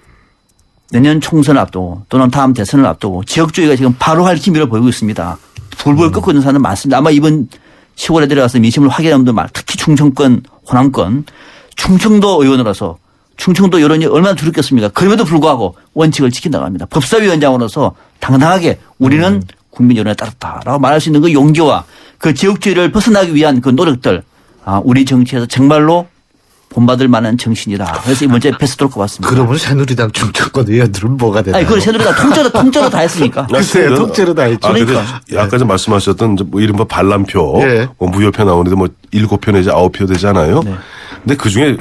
내년 총선을 앞두고 또는 다음 대선을 앞두고 지역주의가 지금 바로 할 기미를 보이고 있습니다. 불불 끓고 있는 사람은 많습니다. 아마 이번 시골에 들어가서 민심을 확인한 분들 특히 충청권, 호남권, 충청도 의원으로서 충청도 여론이 얼마나 두렵겠습니까? 그럼에도 불구하고 원칙을 지킨다고 합니다. 법사위원장으로서 당당하게 우리는 국민 여론에 따랐다라고 말할 수 있는 그 용기와 그 지역주의를 벗어나기 위한 그 노력들, 우리 정치에서 정말로 본받을 만한 정신이다. 그래서 이번 주에 패스트로 꼽았습니다. 그러면 새누리당 충청권 의원들은 뭐가 되나요? 아니, 그걸 새누리당 통째로 다 했으니까. 글쎄요, 통째로 다 했죠. 그러니까. 아까 좀 말씀하셨던 뭐 이른바 반란표, 예. 뭐 무효표 나오는데 뭐 7표 내지 9표 되잖아요. 네. 근데 그 중에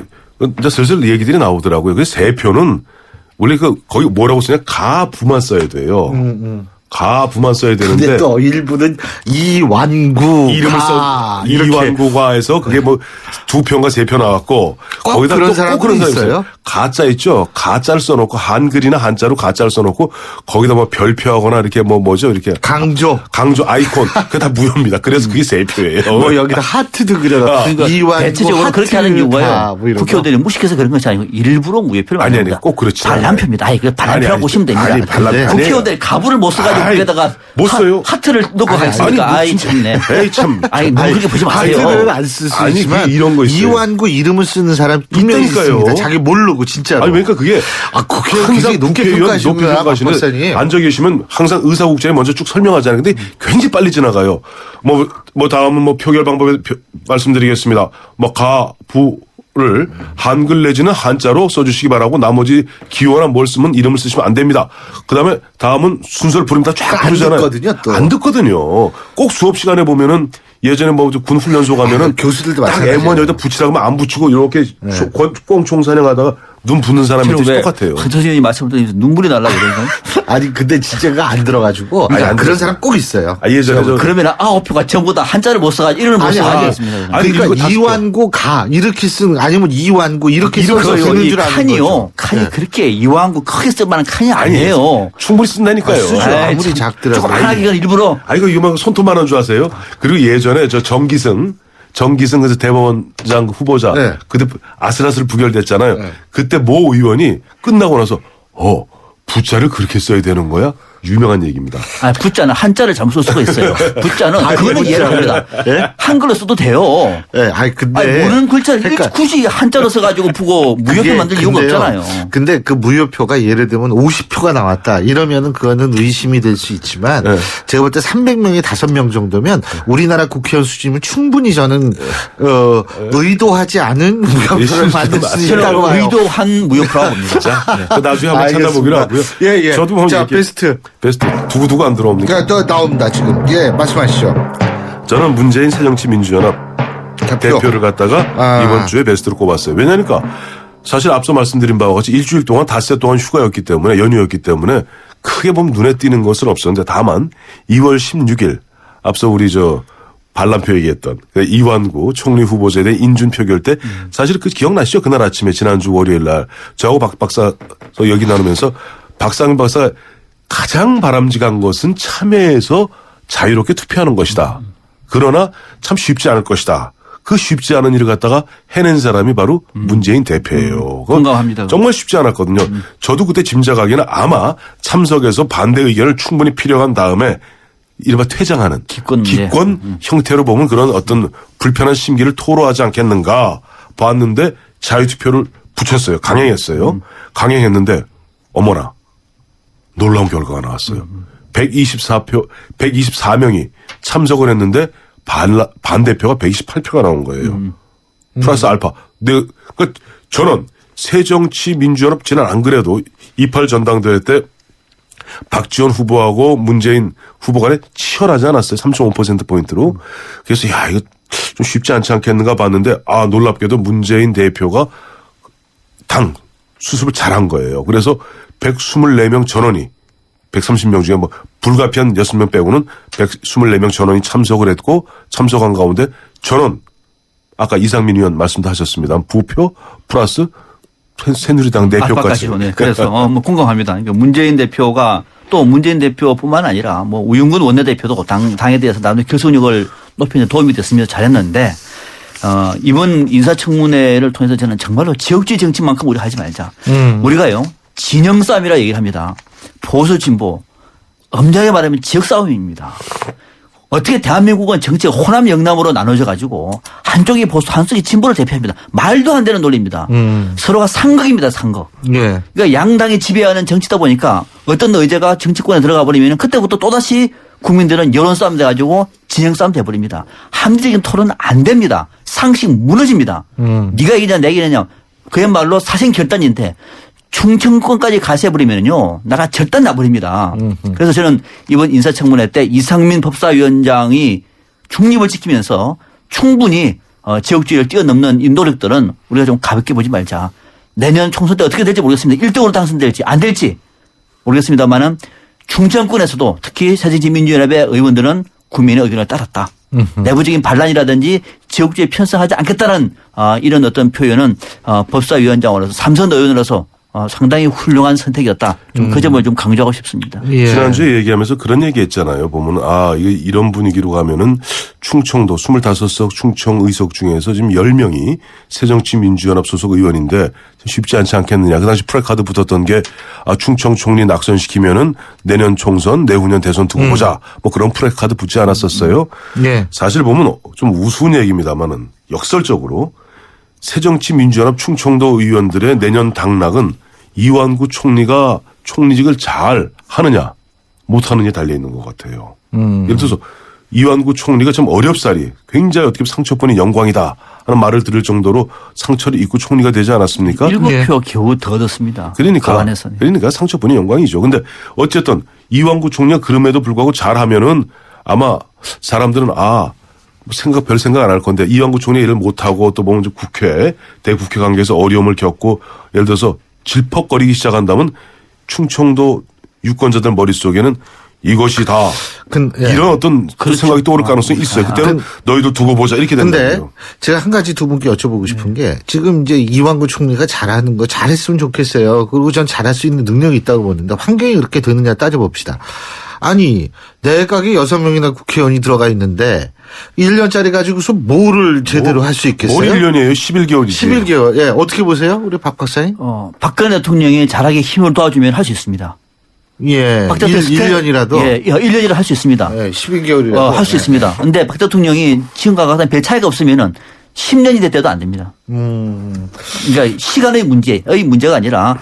이제 슬슬 얘기들이 나오더라고요. 그 3표는 원래 거기 뭐라고 쓰냐 가부만 써야 돼요. 가부만 써야 되는데. 근데 또 일부는 이완구. 이름을 써. 이완구가 해서 그게 뭐 2표인가 3표 나왔고. 거기다 그런 또 사람이 꼭 그런 사람이 있어요? 가짜 있죠. 가짜를 써놓고 한글이나 한자로 가짜를 써놓고 거기다 뭐 별표하거나 이렇게 뭐죠 이렇게. 강조 아이콘. 그게 다 무효입니다. 그래서 그게 3표예요. 뭐 여기다 하트도 그려놨고. 그러니까 이완구 대체적으로 그렇게 하는 이유가요. 뭐 국회의원들이 무식해서 그런 것이 아니고 일부러 무효표를 아니, 만듭니다. 꼭 그렇지. 반란표입니다. 아니, 그 반란표라고 아니, 보시면 됩니다. 아니, 반란표. 국회의원들이 가부를 못 써가지고 아니, 거기다가 못 써요. 하트를 넣고 가있으니까 아이 참네. 에이 참. 아니 너무 그렇게 보지 마세요. 하트는 안 쓸 수 아니, 있지만 이런 거 있어요. 이완구 이름을 쓰는 사람 분명히 있다니까요. 있습니다. 자기 모르고 진짜로. 아니 그러니까 그게 국회의원 높게 평가하시구나, 박 박사님. 앉아 계시면 항상 의사국제에 먼저 쭉 설명하잖아요. 근데 굉장히 빨리 지나가요. 뭐 다음은 뭐 표결 방법에 말씀드리겠습니다. 뭐 가부를 한글 내지는 한자로 써주시기 바라고 나머지 기호나 뭘 쓰면 이름을 쓰시면 안 됩니다. 그다음에 다음은 순서를 부르면 다 쫙 안 부르잖아요. 듣거든요, 또. 안 듣거든요. 꼭 수업 시간에 보면은 예전에 뭐 군 훈련소 가면은 교수들도 딱 마찬가지예요. M1 여기다 붙이라고 하면 안 붙이고 이렇게 꽁총 사냥하다가 눈 붓는 사람한테 똑같아요. 한 선생님이 말씀드린 눈물이 날라 그러는 아니 근데 진짜가 안 들어가지고 아니, 안 그런 들어. 사람 꼭 있어요. 예전에 그러면 9표가 전부 다 한자를 못 써가지고 이름을 못 써가지고 있습니다. 아니, 이거 그러니까 다 이완구 가 이렇게 쓰는 아니면 이완구 이렇게 써서 쓰는 줄 아는 칸이요. 거죠. 칸이 그렇게 이완구 크게 쓸만한 칸이 아니에요. 충분히 쓴다니까요. 쓰죠. 아이, 아무리 참, 작더라도. 조그만하게 이건 일부러. 이거 이만 손톱만한 줄 아세요? 그리고 예전에 저 정기승 그래서 대법원장 후보자 네. 그때 아슬아슬 부결됐잖아요. 네. 그때 모 의원이 끝나고 나서 부자를 그렇게 써야 되는 거야? 유명한 얘기입니다. 부자는 한자를 잘못 쓸 수가 있어요. 부자는 그거는 이해를 합니다. 예? 한글로 써도 돼요. 예, 근데 모르는 글자를 그러니까 굳이 한자로 써가지고 보고 무효표 만들 이유가 근데요. 없잖아요. 근데 그 무효표가 예를 들면 50표가 나왔다. 이러면은 그거는 의심이 될 수 있지만 네. 제가 볼 때 300명에 5명 정도면 우리나라 국회의원 수준이면 충분히 저는 의도하지 않은 무효표를 만들 수 있다고 봐요. 의도한 무효표라고 봅니다. 그 나중에 한번 찾아보기로 하고요. 예. 저도 한번 자, 이렇게 베스트. 두고두고 안 들어옵니까? 그러니까 또 나옵니다, 지금. 예, 말씀하시죠. 저는 문재인 새정치민주연합 대표를 갖다가 이번 주에 베스트로 꼽았어요. 왜냐니까 사실 앞서 말씀드린 바와 같이 일주일 동안 닷새 동안 휴가였기 때문에 연휴였기 때문에 크게 보면 눈에 띄는 것은 없었는데 다만 2월 16일 앞서 우리 반란표 얘기했던 이완구 총리 후보자에 대한 인준 표결 때 사실 그 기억나시죠? 그날 아침에 지난주 월요일 날 저하고 박 박사 얘기 나누면서 박상민 박사가 가장 바람직한 것은 참여해서 자유롭게 투표하는 것이다. 그러나 참 쉽지 않을 것이다. 그 쉽지 않은 일을 갖다가 해낸 사람이 바로 문재인 대표예요. 공감합니다. 정말 쉽지 않았거든요. 저도 그때 짐작하기에는 아마 참석해서 반대 의견을 충분히 필요한 다음에 이른바 퇴장하는 기권 형태로 보면 그런 어떤 불편한 심기를 토로하지 않겠는가 봤는데 자유투표를 붙였어요. 강행했어요. 강행했는데 어머나 놀라운 결과가 나왔어요. 124명이 참석을 했는데 반대표가 128표가 나온 거예요. 플러스 알파. 그러니까 저는 새정치민주연합 지난 안 그래도 28 전당대회 때 박지원 후보하고 문재인 후보 간에 치열하지 않았어요. 3.5%포인트로. 그래서 이거 좀 쉽지 않지 않겠는가 봤는데 놀랍게도 문재인 대표가 당 수습을 잘한 거예요. 그래서 124명 전원이 130명 중에 불가피한 6명 빼고는 124명 전원이 참석을 했고 참석한 가운데 전원 아까 이상민 의원 말씀도 하셨습니다. 부표 플러스 새누리당 내표까지. 네. 그래서 뭐 공감합니다. 그러니까 문재인 대표가 또 문재인 대표뿐만 아니라 뭐 우영근 원내대표도 당에 대해서 나름대로 결속력을 높이는 데 도움이 됐으면 잘했는데 이번 인사청문회를 통해서 저는 정말로 지역주의 정치만큼 우리 하지 말자. 우리가요 진영 싸움이라 얘기를 합니다. 보수 진보 엄정하게 말하면 지역 싸움입니다. 어떻게 대한민국은 정치가 호남 영남으로 나눠져 가지고 한쪽이 보수 한쪽이 진보를 대표합니다. 말도 안 되는 논리입니다. 서로가 상극입니다. 상극. 예. 그러니까 양당이 지배하는 정치다 보니까 어떤 의제가 정치권에 들어가 버리면 그때부터 또다시 국민들은 여론 싸움 돼가지고 진영 싸움 돼버립니다. 합리적인 토론 안 됩니다. 상식 무너집니다. 네가 이기냐 내가 이기냐 그야말로 사생 결단인데 충청권까지 가세버리면요 나라 절단 나버립니다. 그래서 저는 이번 인사청문회 때 이상민 법사위원장이 중립을 지키면서 충분히 지역주의를 뛰어넘는 이 노력들은 우리가 좀 가볍게 보지 말자. 내년 총선 때 어떻게 될지 모르겠습니다. 1등으로 당선될지 안 될지 모르겠습니다만은 충청권에서도 특히 새정치민주연합의 의원들은 국민의 의견을 따랐다. 내부적인 반란이라든지 지역주의에 편성하지 않겠다는 이런 어떤 표현은 법사위원장으로서 삼선 의원으로서 상당히 훌륭한 선택이었다. 좀 그 점을 좀 강조하고 싶습니다. 예. 지난주에 얘기하면서 그런 얘기 했잖아요. 보면 이게 이런 분위기로 가면은 충청도 25석 충청 의석 중에서 지금 10명이 새정치민주연합 소속 의원인데 쉽지 않지 않겠느냐. 그 당시 프레카드 붙었던 게 충청 총리 낙선시키면은 내년 총선 내후년 대선 두고 보자. 뭐 그런 프레카드 붙지 않았었어요. 예. 사실 보면 좀 우스운 얘기입니다만은 역설적으로 새정치민주연합 충청도 의원들의 내년 당락은 이완구 총리가 총리직을 잘 하느냐 못하느냐에 달려있는 것 같아요. 예를 들어서 이완구 총리가 좀 어렵사리 굉장히 어떻게 보면 상처뿐이 영광이다 하는 말을 들을 정도로 상처를 입고 총리가 되지 않았습니까? 7표 겨우 더 얻었습니다. 그러니까 상처뿐이 영광이죠. 근데 어쨌든 이완구 총리가 그럼에도 불구하고 잘하면은 아마 사람들은 별 생각 안 할 건데 이완구 총리 일을 못하고 또 보면 국회 대국회 관계에서 어려움을 겪고 예를 들어서 질퍽거리기 시작한다면 충청도 유권자들 머릿속에는 이것이 다 이런 어떤 생각이 떠오를 가능성이 있어요. 그때는 너희도 두고 보자 이렇게 된다고요. 근데 제가 한 가지 두 분께 여쭤보고 싶은 게 지금 이제 이완구 총리가 잘하는 거 잘했으면 좋겠어요. 그리고 전 잘할 수 있는 능력이 있다고 보는데 환경이 그렇게 되느냐 따져봅시다. 아니 내각에 6명이나 국회의원이 들어가 있는데 1년짜리 가지고서 뭐를 제대로 할 수 있겠어요? 뭘 1년이에요? 11개월이지. 11개월. 예, 어떻게 보세요? 우리 박 박사님? 박근혜 대통령이 잘하게 힘을 도와주면 할 수 있습니다. 예. 1년이라도? 예, 1년이라도 할 수 있습니다. 예, 12개월이라도. 할 수 있습니다. 근데 박 대통령이 지금과 같은 별 차이가 없으면은 10년이 됐대도 안 됩니다. 그러니까 시간의 문제가 아니라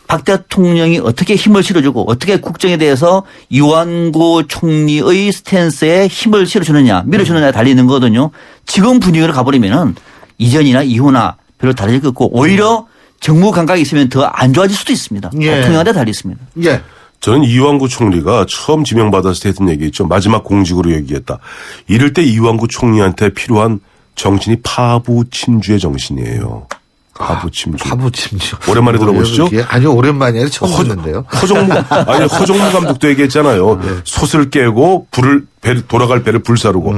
박 대통령이 어떻게 힘을 실어주고 어떻게 국정에 대해서 이완구 총리의 스탠스에 힘을 실어주느냐 밀어주느냐에 달리는 거거든요. 지금 분위기로 가버리면은 이전이나 이후나 별로 다르지 않고 오히려 정무 감각이 있으면 더 안 좋아질 수도 있습니다. 통행하는데 달려 있습니다. 예. 저는 이완구 총리가 처음 지명받았을 때 했던 얘기 있죠. 마지막 공직으로 얘기했다. 이럴 때 이완구 총리한테 필요한 정신이 파부침주의 정신이에요. 파부침주. 오랜만에 들어보시죠? 아니요, 오랜만이 아니라 처음 듣는데요. 허정무 감독도 얘기했잖아요. 네. 솥을 깨고 돌아갈 배를 불사르고.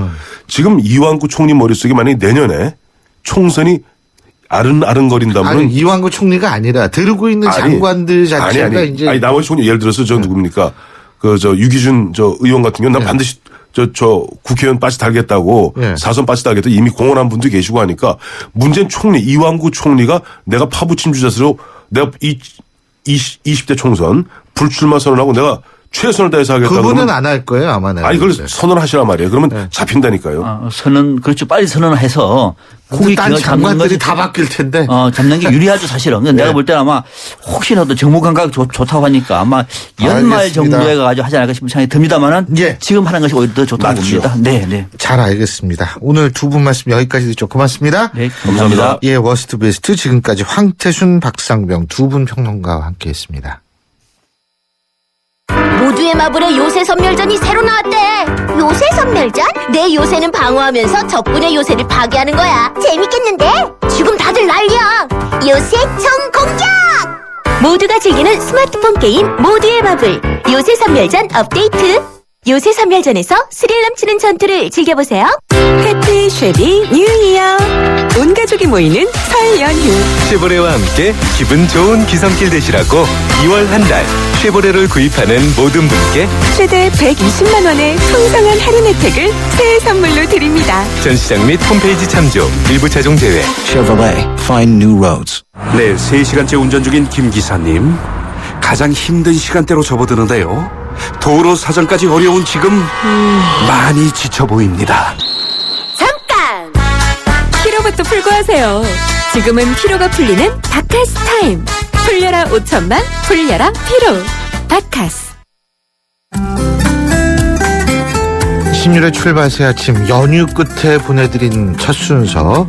지금 이완구 총리 머릿속에 만약에 내년에 총선이 아른아른거린다면. 아니, 이완구 총리가 아니라 들고 있는 장관들 자체가 이제. 나머지 총리 예를 들어서 누굽니까? 유기준 의원 같은 경우는 난 반드시 국회의원 빠지 달겠다고 사선 빠지 달겠다 이미 공언한 분도 계시고 하니까 문재인 총리 이완구 총리가 내가 파부침주 자세로 내가 20대 총선 불출마 선언하고 내가 최선을 다해서 하겠다. 그분은 안 할 거예요 아마. 그걸 선언하시란 말이에요. 그러면 잡힌다니까요. 그렇죠. 빨리 선언해서 딴 장관들이 다 바뀔 텐데. 잡는 게 유리하죠 사실은. 내가 볼 때는 아마 혹시라도 정무 감각 좋다고 하니까 아마 연말 정도에 가지고 하지 않을까 싶은 생각이 듭니다만은 지금 하는 것이 오히려 더 좋다고 봅니다. 네. 잘 알겠습니다. 오늘 두 분 말씀 여기까지 듣죠. 고맙습니다. 네, 감사합니다. 예, 워스트 베스트 지금까지 황태순, 박상병 두 분 평론가와 함께했습니다. 모두의 마블의 요새 선멸전이 새로 나왔대. 요새 선멸전? 내 요새는 방어하면서 적군의 요새를 파괴하는 거야. 재밌겠는데? 지금 다들 난리야. 요새 총 공격! 모두가 즐기는 스마트폰 게임 모두의 마블 요새 선멸전 업데이트. 요새 선멸전에서 스릴 넘치는 전투를 즐겨보세요. 해피 쉐리 뉴 이어. 온 가족이 모이는 설 연휴. 쉐보레와 함께 기분 좋은 기성길 되시라고 2월 한 달 쉐보레를 구입하는 모든 분께 최대 120만 원의 풍성한 할인 혜택을 새해 선물로 드립니다. 전시장 및 홈페이지 참조, 일부 차종 제외. Chevrolet, find new roads. 네, 3시간째 운전 중인 김 기사님. 가장 힘든 시간대로 접어드는데요. 도로 사정까지 어려운 지금 많이 지쳐 보입니다. 잠깐! 피로부터 풀고 하세요. 지금은 피로가 풀리는 바카스 타임. 풀려라 5천만, 풀려라 피로. 바카스. 16일 출발 새 아침 연휴 끝에 보내드린 첫 순서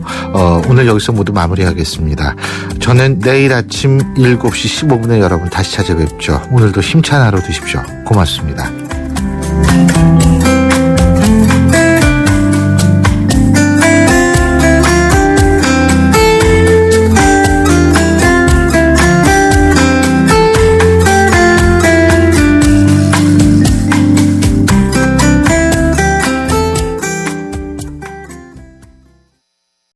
오늘 여기서 모두 마무리하겠습니다. 저는 내일 아침 7시 15분에 여러분 다시 찾아뵙죠. 오늘도 힘찬 하루 되십시오. 고맙습니다.